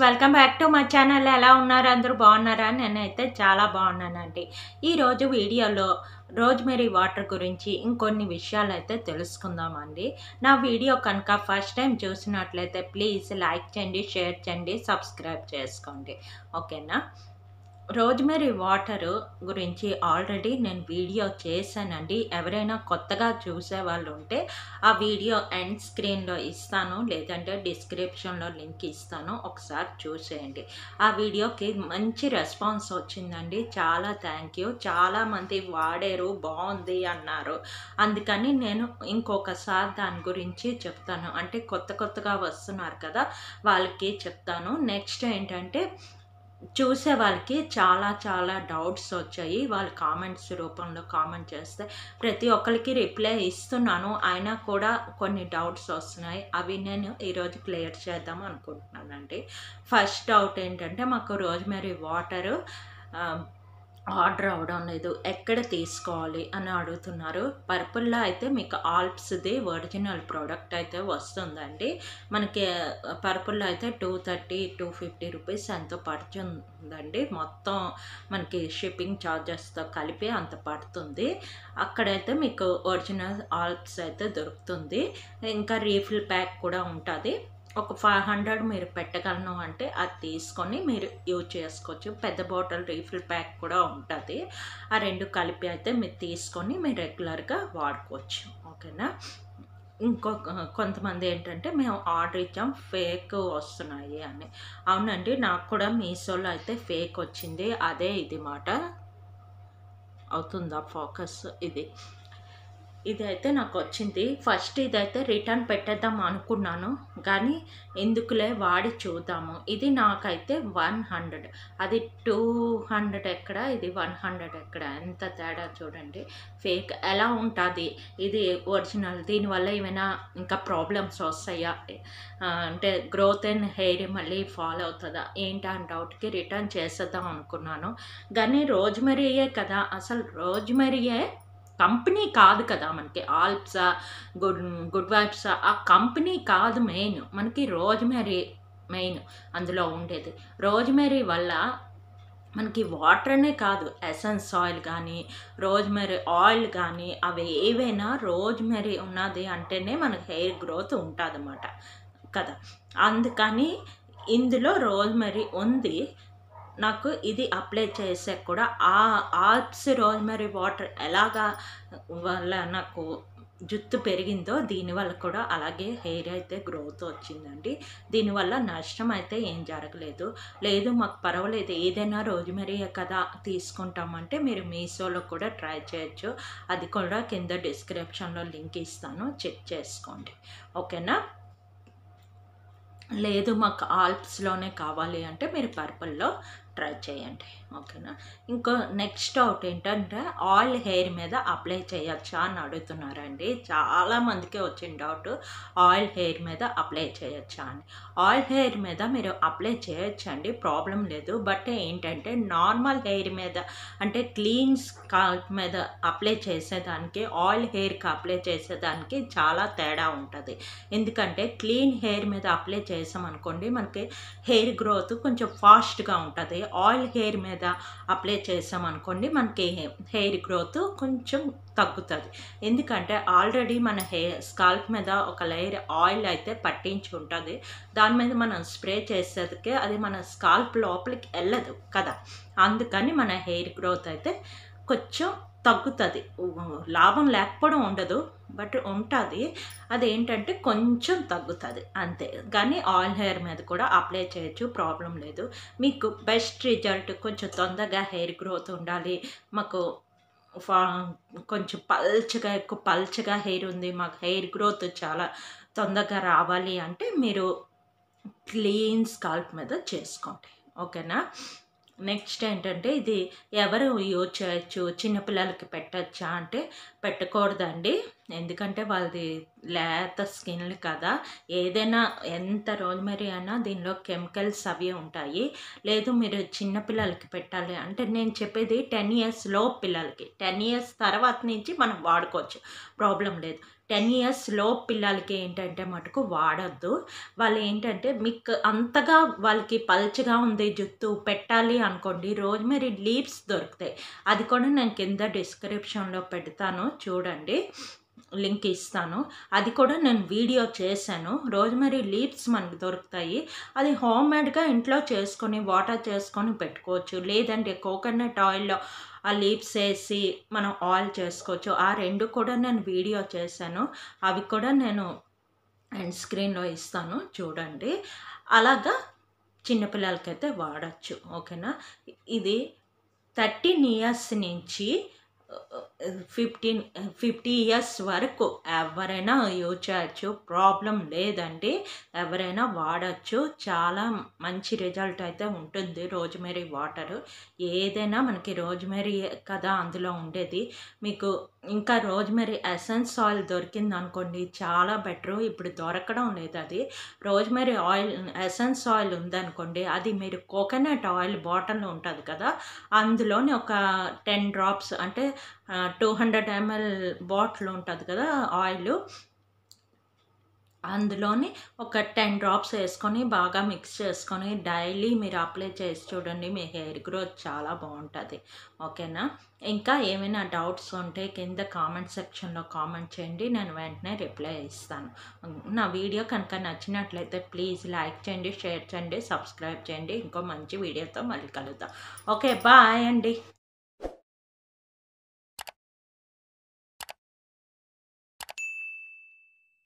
Welcome back to my channel. ఎలా ఉన్నారు? అందరూ బాగున్నారా? నేనైతే చాలా బాగున్నానండి. ఈరోజు వీడియోలో రోజ్మెరీ వాటర్ గురించి ఇంకొన్ని విషయాలైతే తెలుసుకుందామండి. నా వీడియో కనుక ఫస్ట్ టైం చూసినట్లయితే ప్లీజ్ లైక్ చేయండి, షేర్ చేయండి, సబ్స్క్రైబ్ చేసుకోండి. ఓకేనా? రోజ్మెరీ వాటరు గురించి ఆల్రెడీ నేను వీడియో చేశానండి. ఎవరైనా కొత్తగా చూసేవాళ్ళు ఉంటే ఆ వీడియో ఎండ్ స్క్రీన్లో ఇస్తాను, లేదంటే డిస్క్రిప్షన్లో లింక్ ఇస్తాను, ఒకసారి చూసేయండి. ఆ వీడియోకి మంచి రెస్పాన్స్ వచ్చిందండి. చాలా థ్యాంక్ యూ. చాలామంది వాడారు, బాగుంది అన్నారు. అందుకని నేను ఇంకొకసారి దాని గురించి చెప్తాను. అంటే కొత్తగా వస్తున్నారు కదా, వాళ్ళకి చెప్తాను. నెక్స్ట్ ఏంటంటే, చూసే వాళ్ళకి చాలా డౌట్స్ వచ్చాయి. వాళ్ళు కామెంట్స్ రూపంలో కామెంట్ చేస్తే ప్రతి ఒక్కరికి రిప్లై ఇస్తున్నాను. అయినా కూడా కొన్ని డౌట్స్ వస్తున్నాయి. అవి నేను ఈరోజు క్లియర్ చేద్దాం అనుకుంటున్నానండి. ఫస్ట్ డౌట్ ఏంటంటే, మాకు రోజ్మెరీ వాటరు ఆర్డర్ అవ్వడం లేదు, ఎక్కడ తీసుకోవాలి అని అడుగుతున్నారు. పర్పుల్లో అయితే మీకు ఆల్ప్స్ది ఒరిజినల్ ప్రోడక్ట్ అయితే వస్తుందండి. మనకి పర్పుల్లో అయితే 230, 250 రూపీస్ ఎంతో పడుతుందండి. మొత్తం మనకి షిప్పింగ్ ఛార్జెస్తో కలిపి అంత పడుతుంది. అక్కడైతే మీకు ఒరిజినల్ ఆల్ప్స్ అయితే దొరుకుతుంది. ఇంకా రీఫిల్ ప్యాక్ కూడా ఉంటుంది. ఒక 500 మీరు పెట్టగలను అంటే అది తీసుకొని మీరు యూజ్ చేసుకోవచ్చు. పెద్ద బాటిల్ రీఫిల్ ప్యాక్ కూడా ఉంటుంది. ఆ రెండు కలిపి అయితే మీరు తీసుకొని మీరు రెగ్యులర్గా వాడుకోవచ్చు. ఓకేనా? కొంతమంది ఏంటంటే, మేము ఆర్డర్ ఇచ్చాం, ఫేక్ వస్తున్నాయి అని. అవునండి, నాకు కూడా మీషోలో అయితే ఫేక్ వచ్చింది. అదే ఇది మాట. అవుతుందా ఫోకస్? ఇదైతే నాకు వచ్చింది. ఫస్ట్ ఇదైతే రిటర్న్ పెట్టేద్దాం అనుకున్నాను, కానీ ఎందుకులే వాడి చూద్దాము. ఇది నాకైతే 100, అది 200 ఎక్కడ, ఇది 100 ఎక్కడ, ఎంత తేడా చూడండి. ఫేక్ ఎలా ఉంటుంది, ఇది ఒరిజినల్. దీనివల్ల ఏమైనా ఇంకా ప్రాబ్లమ్స్ వస్తాయా, అంటే గ్రోత్ అండ్ హెయిర్ మళ్ళీ ఫాలో అవుతుందా ఏంటి అని డౌట్కి రిటర్న్ చేసేద్దాం అనుకున్నాను. కానీ రోజ్మెరీయే కదా, అసలు రోజ్మెరీయే కంపెనీ కాదు కదా మనకి. ఆల్ప్సా, గుడ్ వైబ్సా, ఆ కంపెనీ కాదు మెయిన్. మనకి రోజ్మెరీ మెయిన్ అందులో ఉండేది. రోజ్మెరీ వల్ల మనకి వాటర్ అనే కాదు, ఎసెన్స్ ఆయిల్ కానీ, రోజ్మెరీ ఆయిల్ కానీ, అవి ఏవైనా రోజ్మెరీ ఉన్నది అంటేనే మనకి హెయిర్ గ్రోత్ ఉంటుంది అన్నమాట కదా. అందుకని ఇందులో రోజ్మెరీ ఉంది. నాకు ఇది అప్లై చేసే కూడా ఆ ఆల్ప్స్ రోజ్మెరీ వాటర్ ఎలాగా వల్ల నాకు జుట్టు పెరిగిందో, దీనివల్ల కూడా అలాగే హెయిర్ అయితే గ్రోత్ వచ్చిందండి. దీనివల్ల నష్టం అయితే ఏం జరగలేదు. లేదు మాకు పర్వాలేదు, ఏదైనా రోజ్మెరీయే కదా తీసుకుంటామంటే మీరు మీషోలో కూడా ట్రై చేయొచ్చు. అది కూడా కింద డిస్క్రిప్షన్లో లింక్ ఇస్తాను, చెక్ చేసుకోండి. ఓకేనా? లేదు మాకు ఆల్ప్స్లోనే కావాలి అంటే మీరు పర్పుల్లో ట్రై చేయండి. ఓకేనా? ఇంకో నెక్స్ట్ డౌట్ ఏంటంటే, ఆయిల్ హెయిర్ మీద అప్లై చేయొచ్చా అని అడుగుతున్నారండి. చాలామందికి వచ్చిన డౌట్, ఆయిల్ హెయిర్ మీద అప్లై చేయొచ్చా అని. ఆయిల్ హెయిర్ మీద మీరు అప్లై చేయొచ్చండి, ప్రాబ్లం లేదు. బట్ ఏంటంటే, నార్మల్ హెయిర్ మీద అంటే క్లీన్ స్కాల్ప్ మీద అప్లై చేసేదానికి, ఆయిల్ హెయిర్కి అప్లై చేసేదానికి చాలా తేడా ఉంటుంది. ఎందుకంటే క్లీన్ హెయిర్ మీద అప్లై చేసామనుకోండి, మనకి హెయిర్ గ్రోత్ కొంచెం ఫాస్ట్గా ఉంటుంది. ఆయిల్ హెయిర్ మీద అప్లై చేసామనుకోండి, మనకి హెయిర్ గ్రోత్ కొంచెం తగ్గుతుంది. ఎందుకంటే ఆల్రెడీ మన స్కాల్ప్ మీద ఒక లేయర్ ఆయిల్ అయితే పట్టించి ఉంటుంది. దాని మీద మనం స్ప్రే చేసేదికే అది మన స్కాల్ప్ లోపలికి వెళ్ళదు కదా. అందుకని మన హెయిర్ గ్రోత్ అయితే కొంచెం తగ్గుతుంది. లాభం లేకపోవడం ఉండదు, బట్ ఉంటుంది. అదేంటంటే కొంచెం తగ్గుతుంది అంతే. కానీ ఆయిల్ హెయిర్ మీద కూడా అప్లై చేయొచ్చు, ప్రాబ్లం లేదు. మీకు బెస్ట్ రిజల్ట్, కొంచెం తొందరగా హెయిర్ గ్రోత్ ఉండాలి, మాకు కొంచెం ఎక్కువ పల్చగా హెయిర్ ఉంది, మాకు హెయిర్ గ్రోత్ చాలా తొందరగా రావాలి అంటే మీరు క్లీన్ స్కాల్ప్ మీద చేసుకోండి. ఓకేనా? నెక్స్ట్ ఏంటంటే, ఇది ఎవరు యూజ్ చేయొచ్చు, చిన్నపిల్లలకి పెట్టచ్చా అంటే పెట్టకూడదండి. ఎందుకంటే వాళ్ళది లేత స్కిన్ కదా. ఏదైనా ఎంత రోజ్‌మెరీ అయినా దీనిలో కెమికల్స్ అవి ఉంటాయి. లేదు మీరు చిన్న పిల్లలకి పెట్టాలి అంటే నేను చెప్పేది 10 ఇయర్స్ లోపు పిల్లలకి. 10 ఇయర్స్ తర్వాత నుంచి మనం వాడుకోవచ్చు. ప్రాబ్లమ్ లేదు. 10 ఇయర్స్ లోపు పిల్లలకి ఏంటంటే మటుకు వాడొద్దు. వాళ్ళేంటంటే మీకు అంతగా వాళ్ళకి పల్చగా ఉంది జుత్తు పెట్టాలి అనుకోండి, రోజ్‌మెరీ లీవ్స్ దొరుకుతాయి. అది కూడా నేను కింద డిస్క్రిప్షన్‌లో పెడతాను చూడండి. లింక్ ఇస్తాను. అది కూడా నేను వీడియో చేశాను. రోజ్‌మెరీ లీవ్స్ మనకు దొరుకుతాయి. అది హోమ్‌మేడ్‌గా ఇంట్లో చేసుకొని, వాటర్ చేసుకొని పెట్టుకోవచ్చు. లేదంటే కోకోనట్ ఆయిల్‌లో ఆ లీవ్స్ ఏసి మనం ఆయిల్ చేసుకోవచ్చు. ఆ 2 కూడా నేను వీడియో చేశాను. అవి కూడా నేను ఎండ్ స్క్రీన్‌లో ఇస్తాను చూడండి. అలాగా చిన్న పిల్లలకైతే వాడొచ్చు. ఓకేనా? ఇది 13 ఇయర్స్ నుంచి 50 ఇయర్స్ వరకు ఎవరైనా యూజ్ చేయొచ్చు. ప్రాబ్లమ్ లేదండి. ఎవరైనా వాడొచ్చు. చాలా మంచి రిజల్ట్ అయితే ఉంటుంది రోజ్‌మెరీ వాటరు. ఏదైనా మనకి రోజ్‌మెరీ కదా అందులో ఉండేది. మీకు ఇంకా రోజ్‌మెరీ ఎసెన్స్ ఆయిల్ దొరికిందనుకోండి చాలా బెటరు. ఇప్పుడు దొరకడం లేదది. రోజ్‌మెరీ ఆయిల్ ఎసెన్స్ ఆయిల్ ఉందనుకోండి, అది మీరు కోకోనట్ ఆయిల్ బాటిల్‌లో ఉంటది కదా! అందులోని ఒక 10 డ్రాప్స్ అంటే 200 ఎంఎల్ బాటిల్ ఉంటది కదా ఆయిలు. అందులోని ఒక 10 డ్రాప్స్ ఏసుకొని బాగా మిక్స్ చేసుకొని డైలీ మీరు అప్లై చేసి చూడండి. మీ హెయిర్ గ్రోత్ చాలా బావుంటది. ఓకేనా? ఇంకా ఏమైనా డౌట్స్ ఉంటే కింద కామెంట్ సెక్షన్‌లో కామెంట్ చేయండి. నేను వెంటనే రిప్లై ఇస్తాను. నా వీడియో కనుక నచ్చినట్లయితే ప్లీజ్ లైక్ చేయండి, షేర్ చేయండి, సబ్స్క్రైబ్ చేయండి. ఇంకో మంచి వీడియోతో మళ్ళీ కలుద్దాం. ఓకే. బాయ్ అండి.